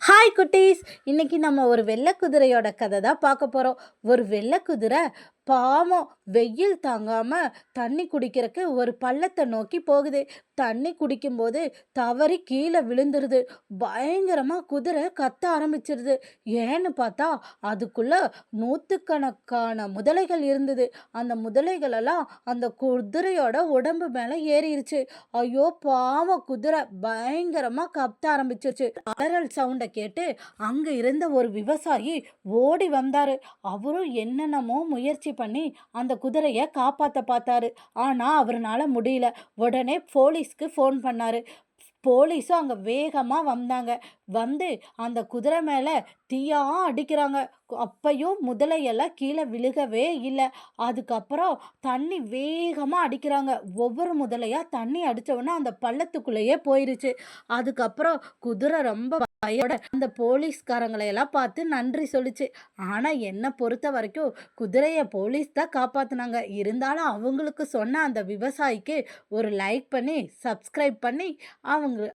Hi குட்டீஸ்! இன்னைக்கு நம்ம ஒரு வெள்ளை குதிரையோட கதை தான் பார்க்க போறோம். ஒரு வெள்ளை குதிரை பாவம் வெயில் தாங்காம தண்ணி குடிக்கிறக்கு ஒரு பள்ளத்தை நோக்கி போகுது. தண்ணி குடிக்கும்போது தவறி கீழே விழுந்துருது. பயங்கரமா குதிரை கத்த ஆரம்பிச்சிருது. ஏன்னு பார்த்தா அதுக்குள்ள நூற்றுக்கணக்கான முதலைகள் இருந்தது. அந்த முதலைகளெல்லாம் அந்த குதிரையோட உடம்பு மேலே ஏறிடுச்சு. ஐயோ பாவம் குதிரை பயங்கரமா கத்த ஆரம்பிச்சிருச்சு. அலறல் சவுண்டை கேட்டு அங்க இருந்த ஒரு விவசாயி ஓடி வந்தாரு. அவரும் என்னென்னமோ முயற்சி பண்ணி அந்த குதிரையை காப்பாற்ற பார்த்தாரு. ஆனா அவர்னால முடியல. உடனே போலீஸ்க்கு ஃபோன் பண்ணாரு. போலீஸும் அங்கே வேகமாக வந்தாங்க. வந்து அந்த குதிரை மேலே தீயா அடிக்கிறாங்க. அப்பையும் முதலையெல்லாம் கீழே விழுகவே இல்லை. அதுக்கப்புறம் தண்ணி வேகமாக அடிக்கிறாங்க. ஒவ்வொரு முதலையாக தண்ணி அடித்தவுடனே அந்த பள்ளத்துக்குள்ளேயே போயிருச்சு. அதுக்கப்புறம் குதிரை ரொம்ப பயோட அந்த போலீஸ்காரங்களையெல்லாம் பார்த்து நன்றி சொல்லிச்சு. ஆனால் என்னை பொறுத்த வரைக்கும் குதிரையை போலீஸ் தான் காப்பாற்றினாங்க. இருந்தாலும் அவங்களுக்கு சொன்ன அந்த விவசாயிக்கு ஒரு லைக் பண்ணி சப்ஸ்கிரைப் பண்ணி அவங்க